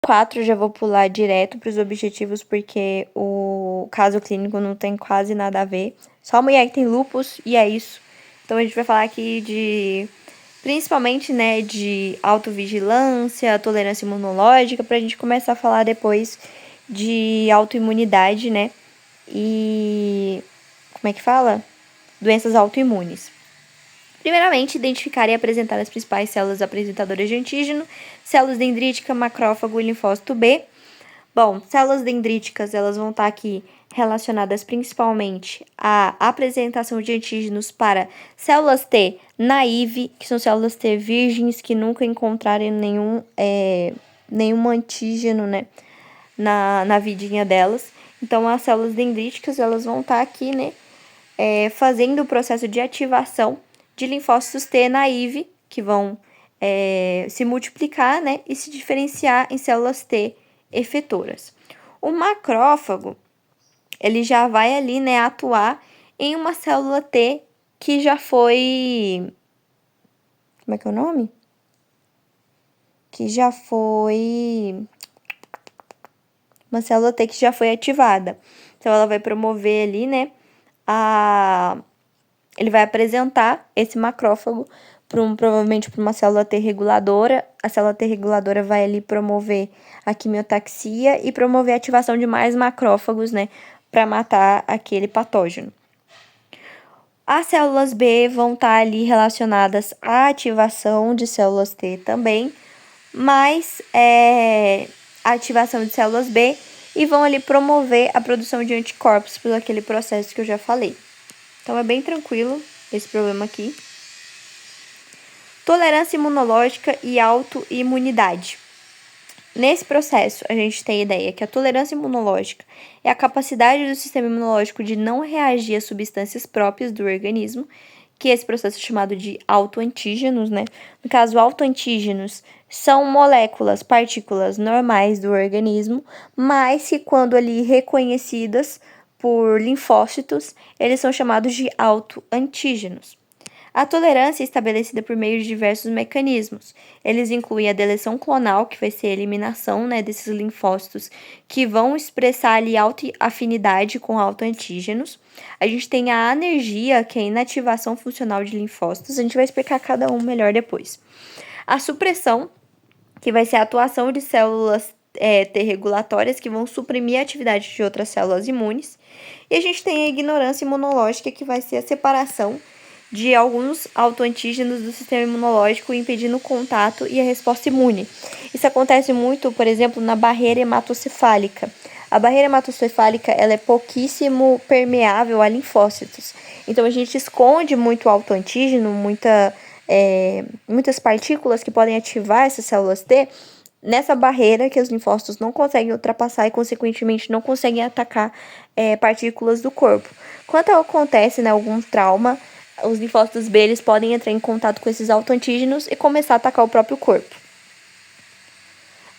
4 eu já vou pular direto para os objetivos, porque o caso clínico não tem quase nada a ver. Só mulher que tem lúpus e é isso. Então a gente vai falar aqui principalmente, né, de autovigilância, tolerância imunológica, pra gente começar a falar depois de autoimunidade, né, e como é que fala? Doenças autoimunes. Primeiramente, identificar e apresentar as principais células apresentadoras de antígeno, células dendrítica, macrófago e linfócito B. Bom, células dendríticas, elas vão estar aqui relacionadas principalmente à apresentação de antígenos para células T naive, que são células T virgens que nunca encontrarem nenhum antígeno, né, na vidinha delas. Então, as células dendríticas, elas vão estar aqui, né, fazendo o processo de ativação de linfócitos T naive, que vão se multiplicar, né, e se diferenciar em células T efetoras. O macrófago, ele já vai ali, né, atuar em uma célula T que já foi... Como é que é o nome? Que já foi... Uma célula T que já foi ativada. Então, ela vai promover ali, né, ele vai apresentar esse macrófago provavelmente para uma célula T reguladora. A célula T reguladora vai ali promover a quimiotaxia e promover a ativação de mais macrófagos, né, para matar aquele patógeno. As células B vão estar ali relacionadas à ativação de células T também, mas a ativação de células B e vão ali promover a produção de anticorpos por aquele processo que eu já falei. Então, é bem tranquilo esse problema aqui. Tolerância imunológica e autoimunidade. Nesse processo, a gente tem a ideia que a tolerância imunológica é a capacidade do sistema imunológico de não reagir a substâncias próprias do organismo, que esse processo é chamado de autoantígenos, né? No caso, autoantígenos são moléculas, partículas normais do organismo, mas que quando ali reconhecidas por linfócitos, eles são chamados de autoantígenos. A tolerância é estabelecida por meio de diversos mecanismos. Eles incluem a deleção clonal, que vai ser a eliminação, né, desses linfócitos que vão expressar ali autoafinidade com autoantígenos. A gente tem a anergia, que é a inativação funcional de linfócitos. A gente vai explicar cada um melhor depois. A supressão, que vai ser a atuação de células T regulatórias que vão suprimir a atividade de outras células imunes. E a gente tem a ignorância imunológica, que vai ser a separação de alguns autoantígenos do sistema imunológico, impedindo o contato e a resposta imune. Isso acontece muito, por exemplo, na barreira hematocefálica. A barreira hematocefálica, ela é pouquíssimo permeável a linfócitos. Então, a gente esconde muito autoantígeno, muitas partículas que podem ativar essas células T nessa barreira que os linfócitos não conseguem ultrapassar e, consequentemente, não conseguem atacar partículas do corpo. Quando acontece, né, algum trauma, os linfócitos B, eles podem entrar em contato com esses autoantígenos e começar a atacar o próprio corpo.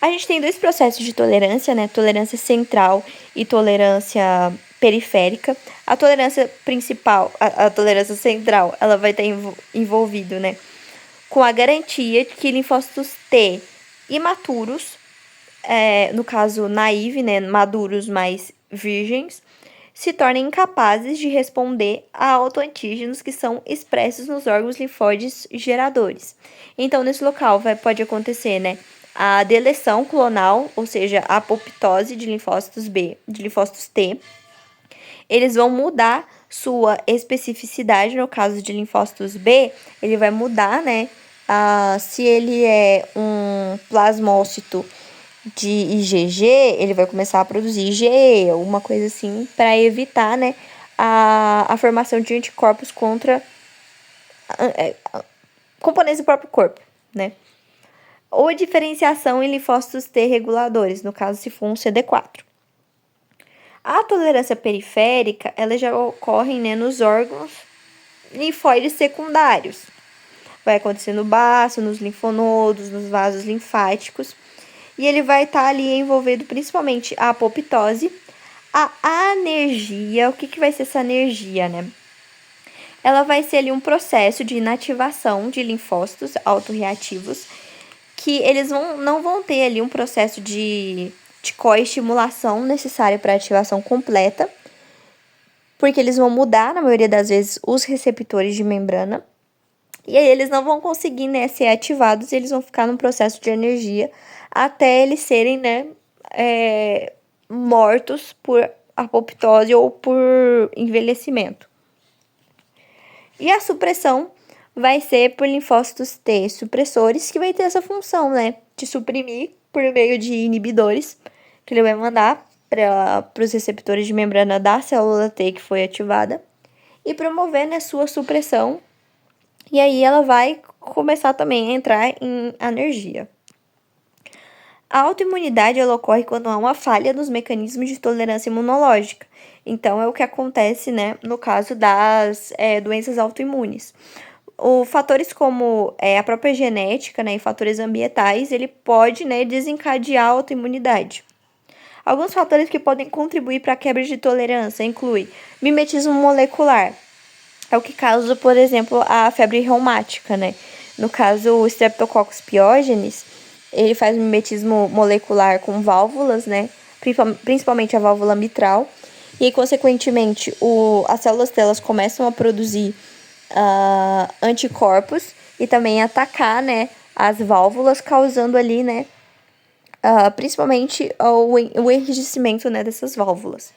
A gente tem dois processos de tolerância, né? Tolerância central e tolerância periférica. A tolerância principal, a tolerância central, ela vai estar envolvido, né, com a garantia de que linfócitos T imaturos, no caso naive, né, maduros mais virgens, se tornem incapazes de responder a autoantígenos que são expressos nos órgãos linfóides geradores. Então, nesse local pode acontecer, né, a deleção clonal, ou seja, a apoptose de linfócitos B, de linfócitos T. Eles vão mudar sua especificidade. No caso de linfócitos B, ele vai mudar, né, se ele é um plasmócito de IgG, ele vai começar a produzir IgE, alguma coisa assim, para evitar, né, a formação de anticorpos contra componentes do próprio corpo, né? Ou diferenciação em linfócitos T reguladores, no caso, se for um CD4. A tolerância periférica, ela já ocorre, né, nos órgãos linfóides secundários. Vai acontecer no baço, nos linfonodos, nos vasos linfáticos. E ele vai estar ali envolvido principalmente a apoptose, a anergia. O que vai ser essa anergia, né? Ela vai ser ali um processo de inativação de linfócitos autorreativos que eles não vão ter ali um processo de coestimulação necessário para ativação completa, porque eles vão mudar, na maioria das vezes, os receptores de membrana, e aí eles não vão conseguir, né, ser ativados, e eles vão ficar num processo de energia até eles serem, né, mortos por apoptose ou por envelhecimento. E a supressão vai ser por linfócitos T supressores, que vai ter essa função, né, de suprimir por meio de inibidores, que ele vai mandar para os receptores de membrana da célula T que foi ativada, e promover, né, sua supressão. E aí ela vai começar também a entrar em anergia. A autoimunidade ela ocorre quando há uma falha nos mecanismos de tolerância imunológica. Então, é o que acontece, né, no caso das doenças autoimunes. Fatores como a própria genética, né, e fatores ambientais, ele pode, né, desencadear a autoimunidade. Alguns fatores que podem contribuir para a quebra de tolerância incluem mimetismo molecular. É o que causa, por exemplo, a febre reumática, né? No caso, o Streptococcus pyogenes, ele faz um mimetismo molecular com válvulas, né? Principalmente a válvula mitral. E aí, consequentemente, as células delas começam a produzir anticorpos e também atacar, né, as válvulas, causando ali, né, principalmente o enrijecimento, né, dessas válvulas.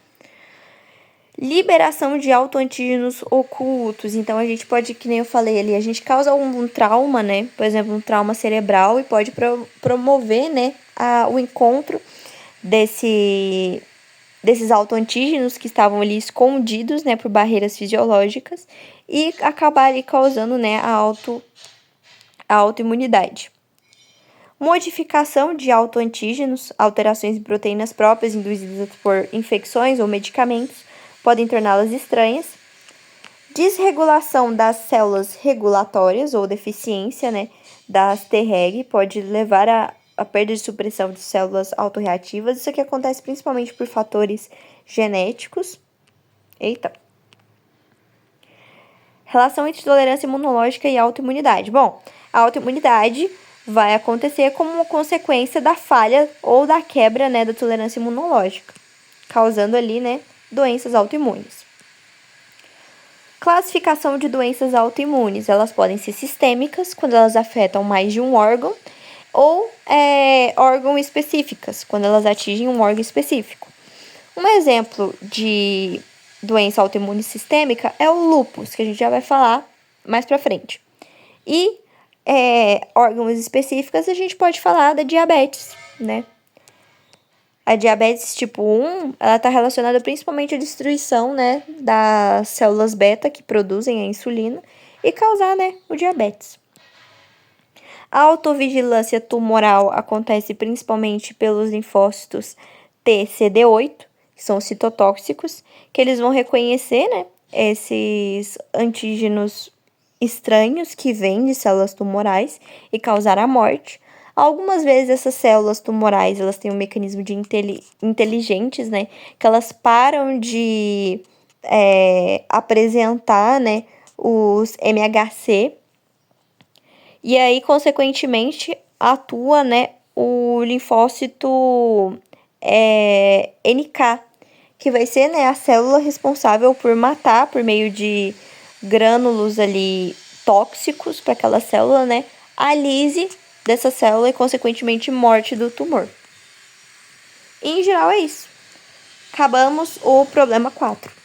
Liberação de autoantígenos ocultos. Então, a gente pode, que nem eu falei ali, a gente causa um trauma, né? Por exemplo, um trauma cerebral e pode promover, né, o encontro desses autoantígenos que estavam ali escondidos, né, por barreiras fisiológicas e acabar ali causando, né, a autoimunidade. Modificação de autoantígenos, alterações em proteínas próprias induzidas por infecções ou medicamentos, podem torná-las estranhas. Desregulação das células regulatórias ou deficiência, né, das Treg pode levar a perda de supressão de células autorreativas. Isso aqui acontece principalmente por fatores genéticos. Relação entre tolerância imunológica e autoimunidade. Bom, a autoimunidade vai acontecer como consequência da falha ou da quebra, né, da tolerância imunológica, causando ali, né, doenças autoimunes. Classificação de doenças autoimunes. Elas podem ser sistêmicas, quando elas afetam mais de um órgão, ou órgão específicas, quando elas atingem um órgão específico. Um exemplo de doença autoimune sistêmica é o lúpus, que a gente já vai falar mais pra frente. E órgãos específicas, a gente pode falar da diabetes, né? A diabetes tipo 1, ela está relacionada principalmente à destruição, né, das células beta que produzem a insulina e causar, né, o diabetes. A autovigilância tumoral acontece principalmente pelos linfócitos TCD8, que são citotóxicos, que eles vão reconhecer, né, esses antígenos estranhos que vêm de células tumorais e causar a morte. Algumas vezes essas células tumorais, elas têm um mecanismo de inteligentes, né, que elas param de apresentar, né, os MHC, e aí, consequentemente, atua, né, o linfócito NK, que vai ser, né, a célula responsável por matar, por meio de grânulos ali tóxicos para aquela célula, né, a lise dessa célula e, consequentemente, morte do tumor. E, em geral, é isso. Acabamos o problema 4.